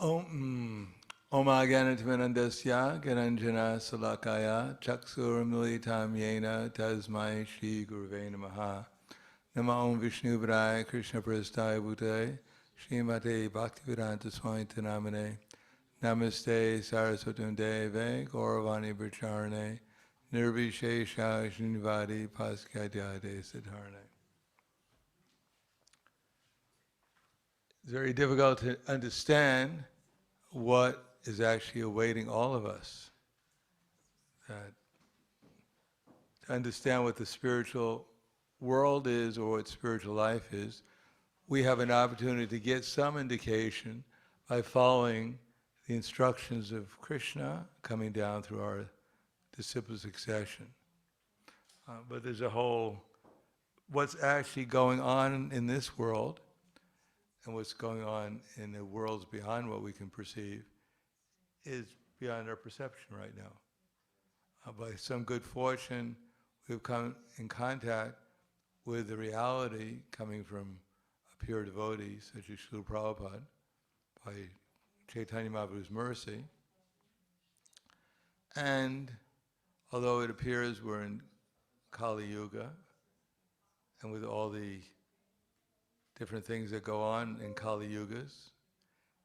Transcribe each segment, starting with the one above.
Om Agyanatvanandasya Garanjana Salakaya Chaksur Militam Yena Tasmai Shri Guruve Namaha Nama Om Vishnu Vidaya Krishna Prasthaya Bhutale Srimate Bhaktivedanta Swami Tanamane Namaste Saraswatam Deve Gauravani Bracharane Nirvishesha Srinivadi Paskadyade Siddharane. It's very difficult to understand what is actually awaiting all of us. That to understand what the spiritual world is or what spiritual life is, we have an opportunity to get some indication by following the instructions of Krishna coming down through our disciple succession. But there's a whole, what's actually going on in this world and what's going on in the worlds beyond what we can perceive is beyond our perception right now. By some good fortune, we've come in contact with the reality coming from a pure devotee such as Srila Prabhupada, by Chaitanya Mahaprabhu's mercy. And although it appears we're in Kali Yuga, and with all the different things that go on in Kali Yugas,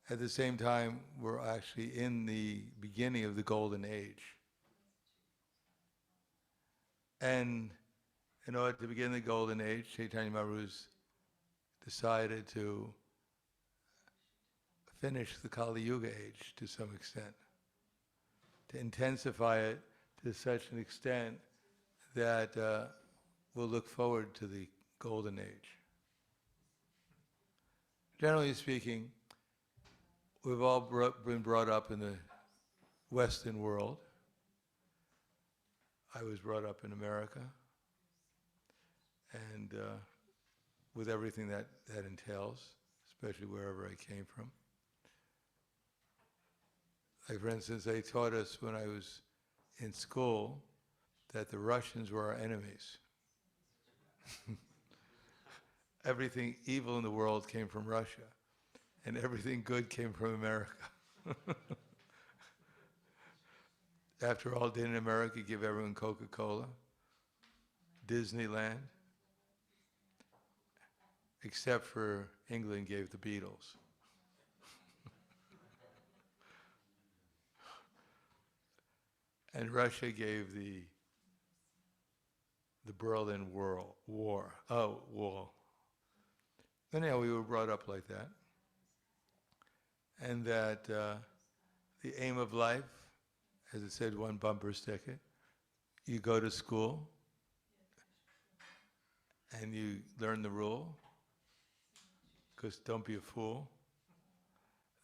at the same time, we're actually in the beginning of the Golden Age. And in order to begin the Golden Age, Chaitanya Mahaprabhu's decided to finish the Kali Yuga age to some extent, to intensify it to such an extent that we'll look forward to the Golden Age. Generally speaking, we've all been brought up in the Western world. I was brought up in America, and with everything that entails, especially wherever I came from. Like, for instance, they taught us when I was in school that the Russians were our enemies. Everything evil in the world came from Russia, and everything good came from America. After all, didn't America give everyone Coca-Cola, Disneyland? Except for England gave the Beatles. And Russia gave the Berlin War. Anyhow, we were brought up like that. And that the aim of life, as it said, one bumper sticker, you go to school and you learn the rule, because don't be a fool.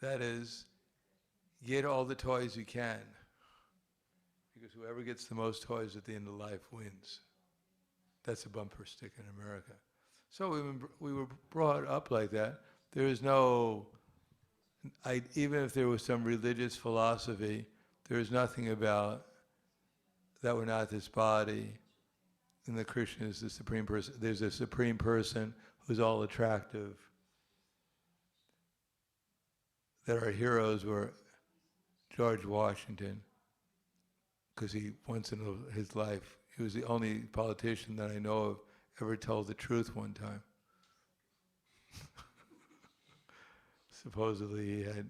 That is, get all the toys you can, because whoever gets the most toys at the end of life wins. That's a bumper sticker in America. So we were brought up like that. There is no, even if there was some religious philosophy, there is nothing about that we're not this body, and that Krishna is the Supreme Person. There's a Supreme Person who's all attractive. That our heroes were George Washington, because he, once in his life, he was the only politician that I know of ever told the truth one time. Supposedly he had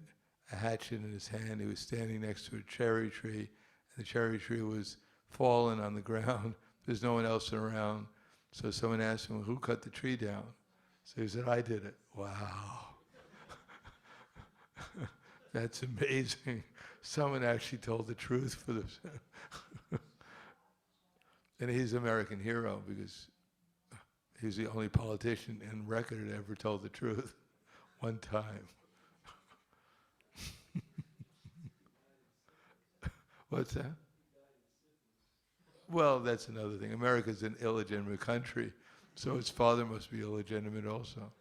a hatchet in his hand, he was standing next to a cherry tree, and the cherry tree was fallen on the ground. There's no one else around. So someone asked him, who cut the tree down? So he said, I did it. Wow. That's amazing. Someone actually told the truth for this. And he's an American hero because he's the only politician in record that ever told the truth one time. What's that? Well, that's another thing. America's an illegitimate country, so his father must be illegitimate also.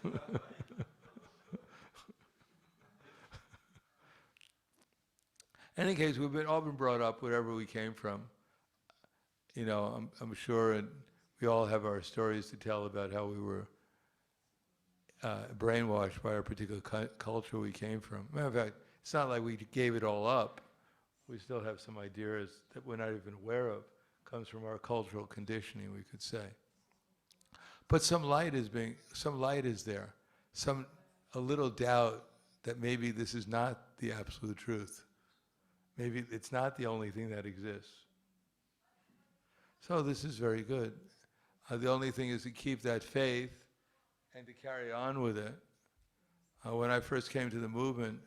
In any case, we've all been brought up wherever we came from. You know, I'm sure, and we all have our stories to tell about how we were brainwashed by our particular culture we came from. Matter of fact, it's not like we gave it all up. We still have some ideas that we're not even aware of. Comes from our cultural conditioning, we could say. But some light is there. A little doubt that maybe this is not the absolute truth. Maybe it's not the only thing that exists. So this is very good. The only thing is to keep that faith and to carry on with it. When I first came to the movement,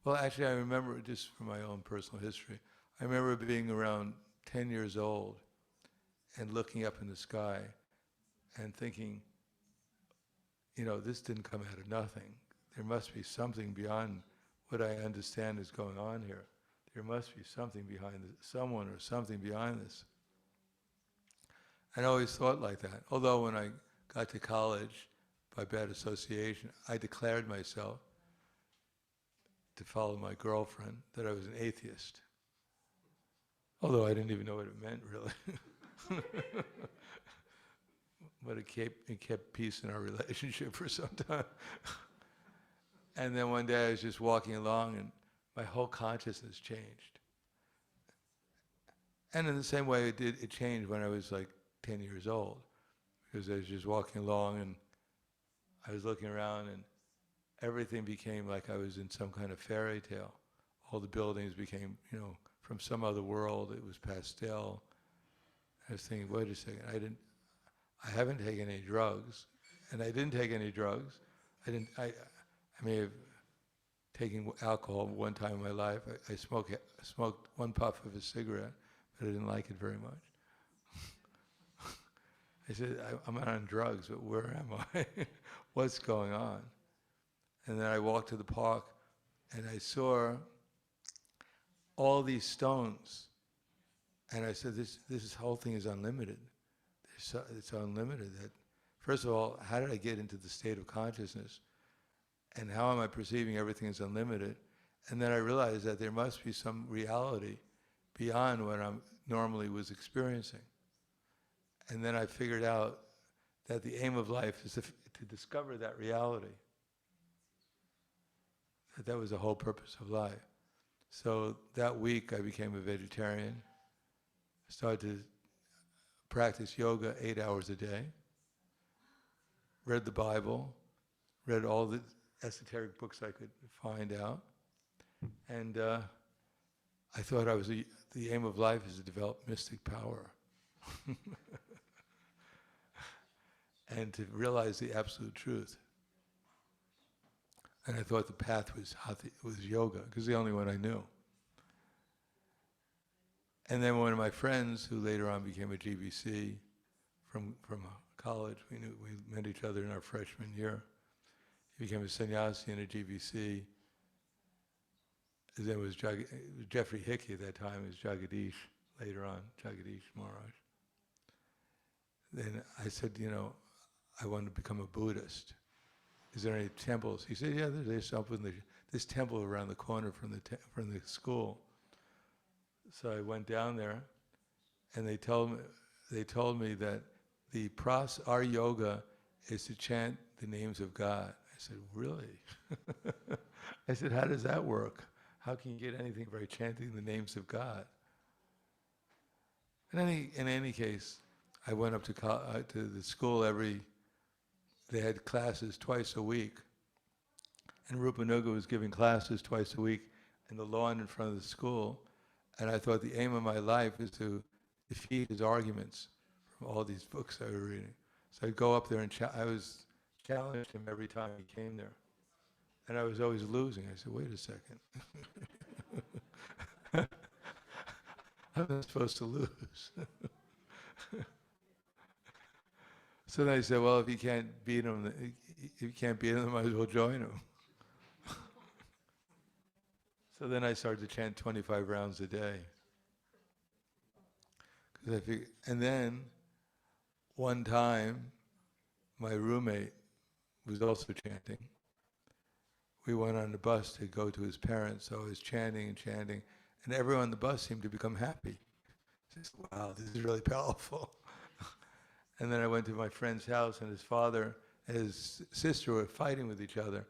well, actually, I remember, just from my own personal history, I remember being around 10 years old and looking up in the sky and thinking, this didn't come out of nothing. There must be something beyond what I understand is going on here. There must be something behind this, someone or something behind this. And I always thought like that. Although when I got to college, by bad association, I declared myself to follow my girlfriend that I was an atheist. Although I didn't even know what it meant, really. But it kept peace in our relationship for some time. And then one day I was just walking along and my whole consciousness changed. And in the same way it changed when I was like 10 years old. Because I was just walking along and I was looking around and everything became like I was in some kind of fairy tale. All the buildings became, from some other world. It was pastel. I was thinking, wait a second, I haven't taken any drugs, and I didn't take any drugs. I may have taken alcohol one time in my life. I smoked one puff of a cigarette, but I didn't like it very much. I said, I'm not on drugs, but where am I? What's going on? And then I walked to the park, and I saw all these stones. And I said, this whole thing is unlimited. It's unlimited. First of all, how did I get into the state of consciousness? And how am I perceiving everything as unlimited? And then I realized that there must be some reality beyond what I normally was experiencing. And then I figured out that the aim of life is to discover that reality. That was the whole purpose of life. So that week I became a vegetarian. I started to practice yoga 8 hours a day, read the Bible, read all the esoteric books I could find out, and I thought the aim of life is to develop mystic power and to realize the absolute truth. And I thought the path was yoga, because the only one I knew. And then one of my friends, who later on became a GBC from college, we met each other in our freshman year. He became a sannyasi in a GBC. His name was Jeffrey Hickey at that time. It was Jagadish later on, Jagadish Maharaj. Then I said, I want to become a Buddhist. Is there any temples? He said, yeah, there's up in this temple around the corner from the school. So I went down there, and they told me that our yoga is to chant the names of God. I said, really? I said, how does that work? How can you get anything by chanting the names of God? In any case, I went up to the school they had classes twice a week. And Rupanuga was giving classes twice a week in the lawn in front of the school. And I thought the aim of my life is to defeat his arguments from all these books I was reading. So I'd go up there and I was challenged him every time he came there. And I was always losing. I said, wait a second. I'm not supposed to lose. So then I said, well, if you can't beat him, I might as well join him. So then I started to chant 25 rounds a day. And then one time, my roommate was also chanting. We went on the bus to go to his parents, so I was chanting and chanting, and everyone on the bus seemed to become happy. I said, wow, this is really powerful. And then I went to my friend's house, and his father and his sister were fighting with each other,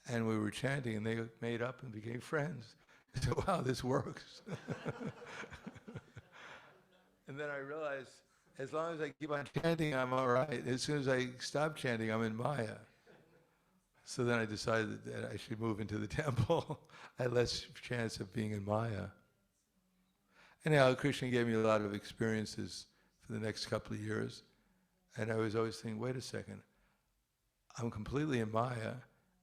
and we were chanting, and they made up and became friends. I said, wow, this works. And then I realized, as long as I keep on chanting, I'm all right. As soon as I stop chanting, I'm in Maya. So then I decided that I should move into the temple. I had less chance of being in Maya. Anyhow, Krishna gave me a lot of experiences for the next couple of years. And I was always thinking, wait a second, I'm completely in Maya,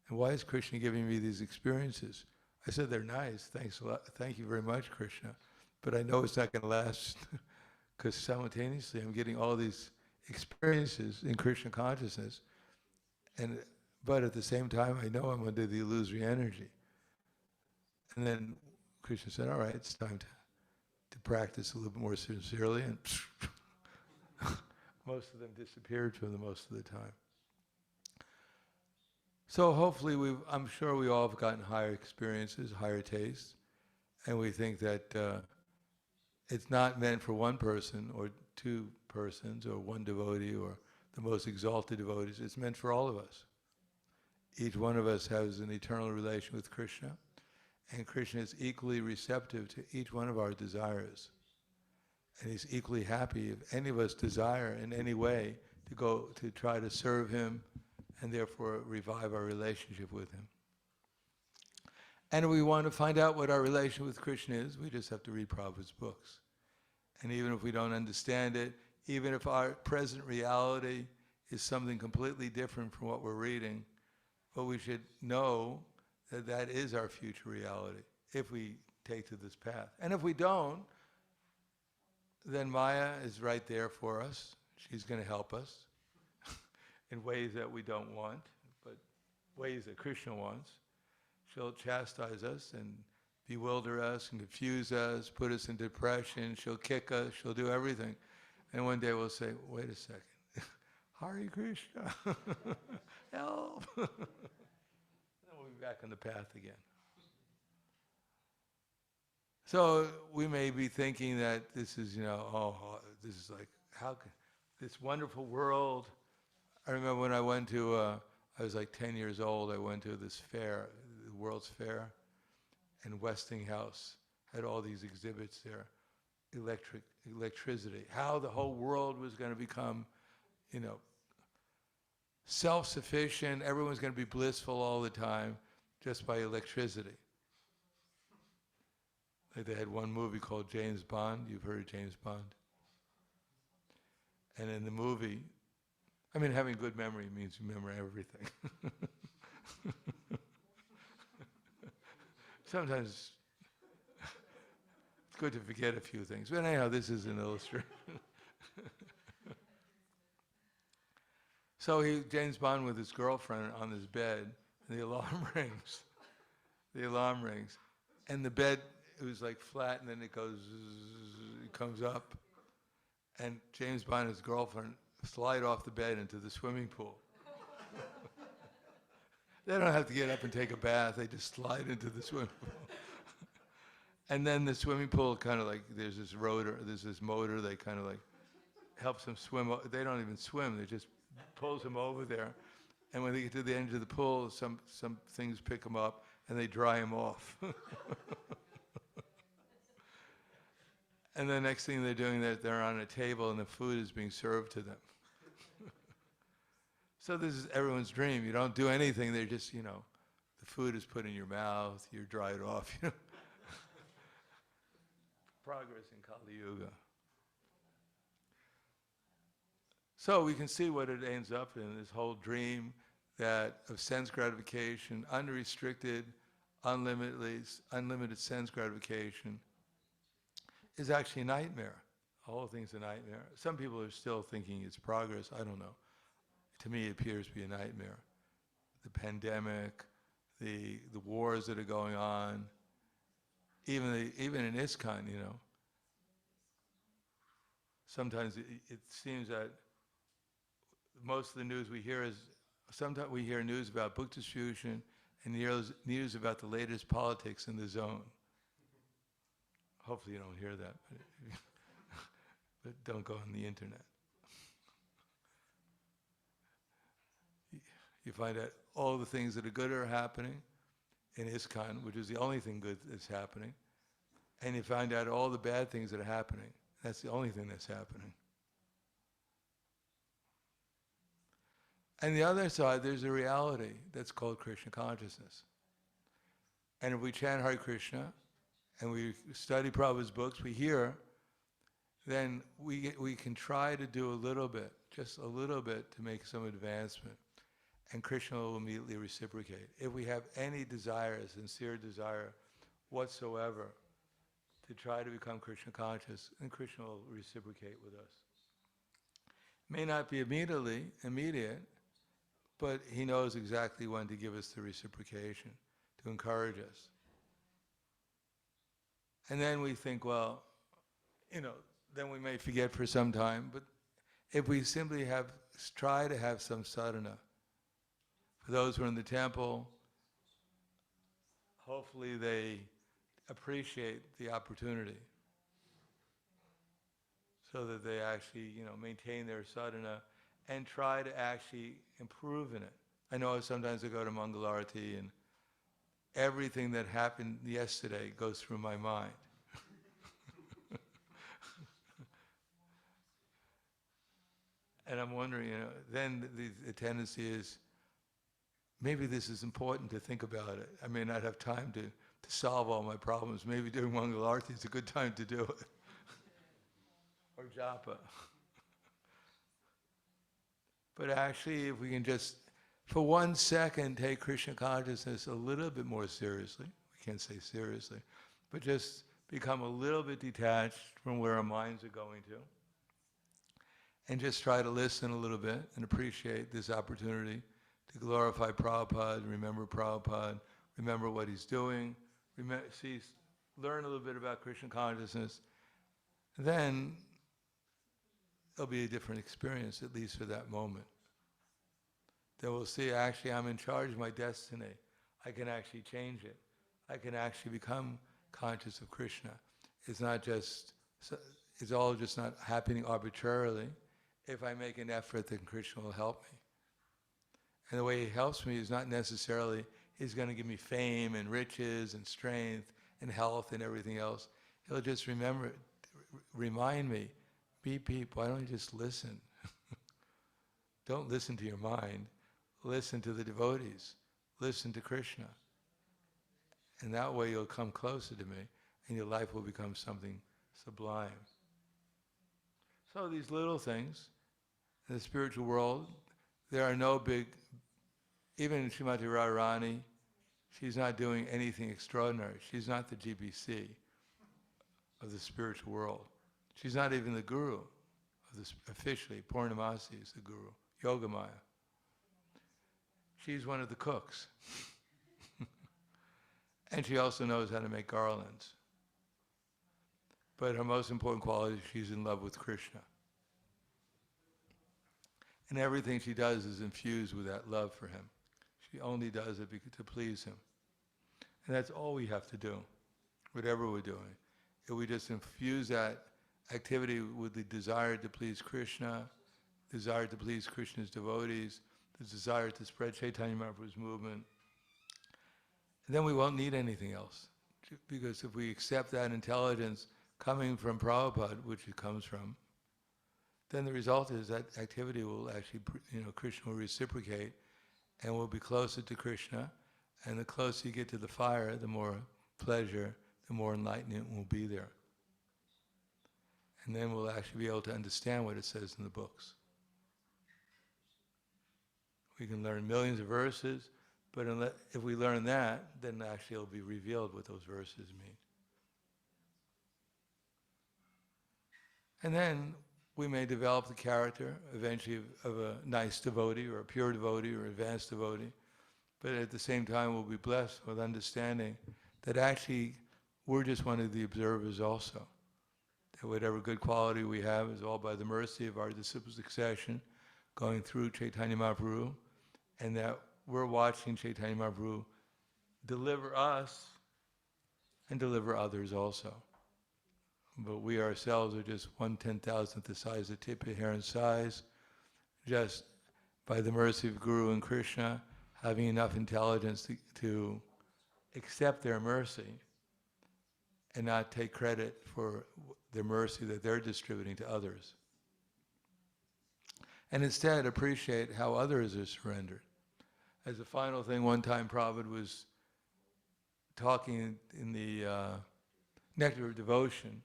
and why is Krishna giving me these experiences? I said, they're nice, thanks a lot, thank you very much, Krishna. But I know it's not going to last, because simultaneously I'm getting all these experiences in Krishna consciousness, but at the same time I know I'm under the illusory energy. And then Krishna said, all right, it's time to practice a little bit more sincerely, and most of them disappeared for the most of the time. So hopefully I'm sure we all have gotten higher experiences, higher tastes, and we think that it's not meant for one person or two persons or one devotee or the most exalted devotees. It's meant for all of us. Each one of us has an eternal relation with Krishna, and Krishna is equally receptive to each one of our desires. And he's equally happy if any of us desire in any way to go to try to serve him and therefore revive our relationship with him. And if we want to find out what our relation with Krishna is, we just have to read Prabhupada's books. And even if we don't understand it, even if our present reality is something completely different from what we're reading, but we should know that that is our future reality if we take to this path. And if we don't, then Maya is right there for us. She's going to help us in ways that we don't want, but ways that Krishna wants. She'll chastise us and bewilder us and confuse us, put us in depression. She'll kick us. She'll do everything. And one day we'll say, wait a second. Hare Krishna. Help. Then we'll be back on the path again. So we may be thinking that this is, this is like, how can this wonderful world. I remember when I went to, I was like 10 years old, I went to this fair, the World's Fair, and Westinghouse had all these exhibits there, electricity, how the whole world was going to become, self-sufficient, everyone's going to be blissful all the time just by electricity. Like they had one movie called James Bond. You've heard of James Bond? And in the movie, having good memory means you remember everything. Sometimes it's good to forget a few things. But anyhow, this is an illustration. So James Bond with his girlfriend on his bed, and the alarm rings. The alarm rings. And the bed, it was like flat, and then it goes, it comes up. And James Bond and his girlfriend slide off the bed into the swimming pool. They don't have to get up and take a bath, they just slide into the swimming pool. And then the swimming pool kind of like, there's this motor, they kind of like helps them swim. They don't even swim, they just pulls them over there. And when they get to the end of the pool, some things pick them up and they dry them off. And the next thing they're doing, they're on a table and the food is being served to them. So this is everyone's dream. You don't do anything, they're just, the food is put in your mouth, you're dried off. Progress in Kali Yuga. So we can see what it ends up in, this whole dream of sense gratification, unrestricted, unlimited sense gratification, is actually a nightmare. The whole thing's a nightmare. Some people are still thinking it's progress. I don't know. To me, it appears to be a nightmare. The pandemic, the wars that are going on, even in ISKCON, sometimes it seems that most of the news we hear is, sometimes we hear news about book distribution and news about the latest politics in the zone. Hopefully you don't hear that, but don't go on the internet. You find out all the things that are good are happening in ISKCON, which is the only thing good that's happening. And you find out all the bad things that are happening. That's the only thing that's happening. And the other side, there's a reality that's called Krishna consciousness. And if we chant Hare Krishna, and we study Prabhupada's books, we hear, then we can try to do a little bit, just a little bit, to make some advancement. And Krishna will immediately reciprocate. If we have any desire, a sincere desire whatsoever, to try to become Krishna conscious, and Krishna will reciprocate with us. May not be immediate, but he knows exactly when to give us the reciprocation, to encourage us. And then we think, well, then we may forget for some time, but if we simply try to have some sadhana, for those who are in the temple, hopefully they appreciate the opportunity so that they actually, maintain their sadhana and try to actually improve in it. I know sometimes I go to Mangalarati and everything that happened yesterday goes through my mind. And I'm wondering, then the tendency is, maybe this is important to think about it. I may not have time to solve all my problems. Maybe doing Mangalarati is a good time to do it. Or japa. But actually, if we can just, for 1 second, take Krishna consciousness a little bit more seriously, we can't say seriously, but just become a little bit detached from where our minds are going to, and just try to listen a little bit and appreciate this opportunity to glorify Prabhupada, remember what he's doing, learn a little bit about Krishna consciousness, then it'll be a different experience, at least for that moment. Then we'll see, actually, I'm in charge of my destiny. I can actually change it. I can actually become conscious of Krishna. It's all just not happening arbitrarily. If I make an effort, then Krishna will help me. And the way he helps me is not necessarily he's going to give me fame and riches and strength and health and everything else. He'll just remind me, be people, why don't you just listen? Don't listen to your mind. Listen to the devotees. Listen to Krishna. And that way you'll come closer to me and your life will become something sublime. So these little things in the spiritual world, there are no big, even Srimati Radharani, she's not doing anything extraordinary. She's not the GBC of the spiritual world. She's not even the guru of this officially. Purnamasi is the guru, Yogamaya. She's one of the cooks. And she also knows how to make garlands. But her most important quality is she's in love with Krishna. And everything she does is infused with that love for him. She only does it to please him. And that's all we have to do, whatever we're doing. If we just infuse that activity with the desire to please Krishna, desire to please Krishna's devotees, the desire to spread Chaitanya Mahaprabhu's movement, then we won't need anything else. Because if we accept that intelligence coming from Prabhupada, which it comes from, then the result is that activity will actually, Krishna will reciprocate and we'll be closer to Krishna. And the closer you get to the fire, the more pleasure, the more enlightenment will be there. And then we'll actually be able to understand what it says in the books. We can learn millions of verses, but if we learn that, then actually it'll be revealed what those verses mean. And then we may develop the character eventually of a nice devotee or a pure devotee or advanced devotee, but at the same time we'll be blessed with understanding that actually we're just one of the observers also. That whatever good quality we have is all by the mercy of our disciple succession going through Chaitanya Mahaprabhu, and that we're watching Chaitanya Mahaprabhu deliver us and deliver others also. But we ourselves are just 1/10,000th the size of tip of hair in size, just by the mercy of Guru and Krishna, having enough intelligence to accept their mercy and not take credit for the mercy that they're distributing to others. And instead appreciate how others are surrendered. As a final thing, one time Prabhupada was talking in the Nectar of Devotion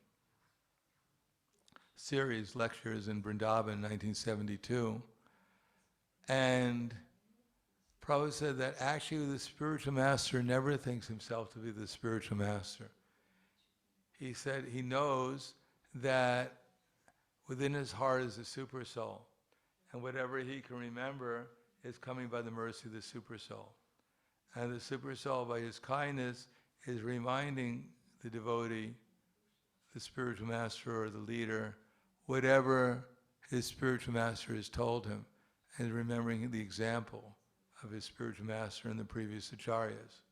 series lectures in Vrindavan in 1972, and Prabhupada said that actually the spiritual master never thinks himself to be the spiritual master. He said he knows that within his heart is the super soul, and whatever he can remember is coming by the mercy of the super soul. And the super soul, by his kindness, is reminding the devotee, the spiritual master or the leader, whatever his spiritual master has told him, and remembering the example of his spiritual master and the previous acharyas.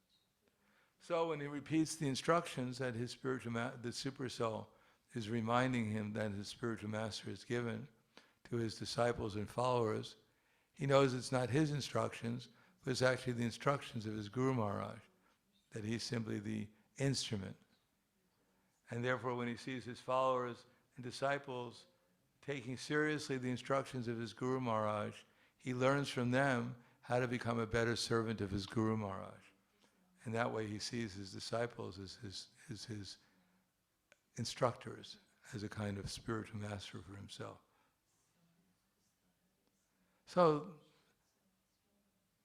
So when he repeats the instructions that his the super soul is reminding him that his spiritual master has given to his disciples and followers, he knows it's not his instructions, but it's actually the instructions of his Guru Maharaj, that he's simply the instrument. And therefore when he sees his followers and disciples taking seriously the instructions of his Guru Maharaj, he learns from them how to become a better servant of his Guru Maharaj. And that way he sees his disciples as his instructors, as a kind of spiritual master for himself. So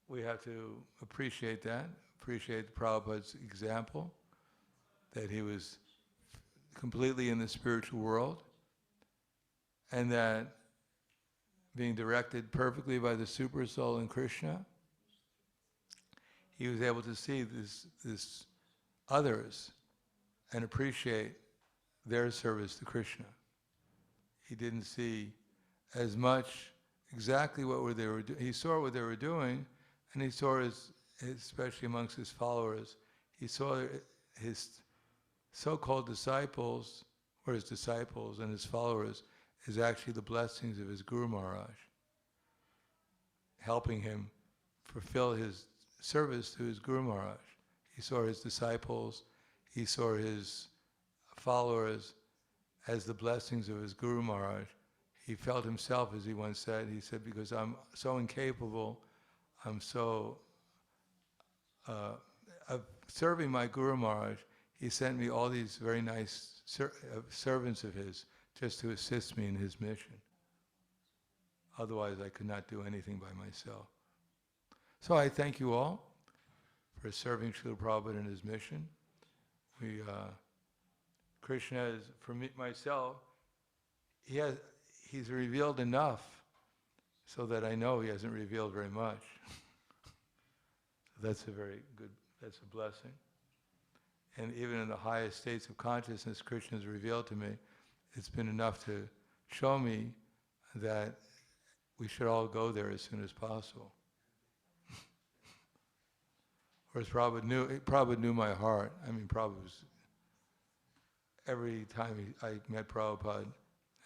we have to appreciate that, appreciate Prabhupada's example, that he was completely in the spiritual world, and that being directed perfectly by the super soul in Krishna, he was able to see this others and appreciate their service to Krishna. He didn't see as much exactly what they were doing. He saw what they were doing, and he saw especially amongst his followers, he saw his so-called disciples, or his disciples and his followers, is actually the blessings of his Guru Maharaj, helping him fulfill his service to his Guru Maharaj. He saw his disciples, he saw his followers as the blessings of his Guru Maharaj. He felt himself, as he once said, he said, because I'm so incapable, I'm so of serving my Guru Maharaj, he sent me all these very nice servants of his just to assist me in his mission. Otherwise I could not do anything by myself. So I thank you all for serving Srila Prabhupada in his mission. Krishna is, for me, myself, he's revealed enough so that I know he hasn't revealed very much. That's a very good, that's a blessing. And even in the highest states of consciousness Krishna has revealed to me, it's been enough to show me that we should all go there as soon as possible. Whereas Prabhupada knew my heart. I mean, Prabhupada was, every time I met Prabhupada and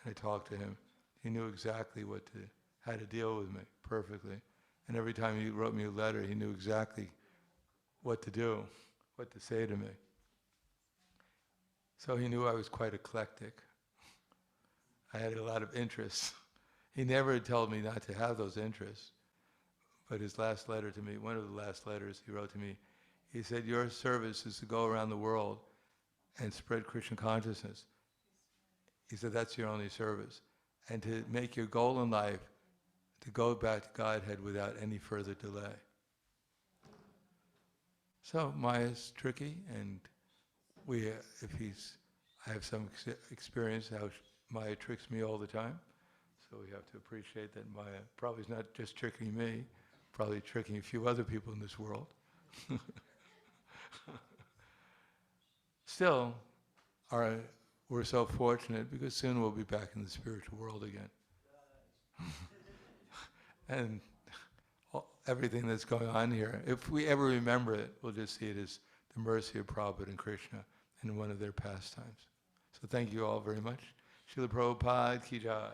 I talked to him, he knew exactly how to deal with me perfectly. And every time he wrote me a letter, he knew exactly what to do, what to say to me. So he knew I was quite eclectic. I had a lot of interests. He never told me not to have those interests. But his last letter to me, one of the last letters he wrote to me, he said, your service is to go around the world and spread Krishna consciousness. He said, that's your only service. And to make your goal in life to go back to Godhead without any further delay. So Maya's tricky, and I have some experience how Maya tricks me all the time. So we have to appreciate that Maya probably is not just tricking me, probably tricking a few other people in this world. Still, we're so fortunate because soon we'll be back in the spiritual world again. And everything that's going on here, if we ever remember it, we'll just see it as the mercy of Prabhupada and Krishna in one of their pastimes. So thank you all very much. Srila Prabhupada ki jai.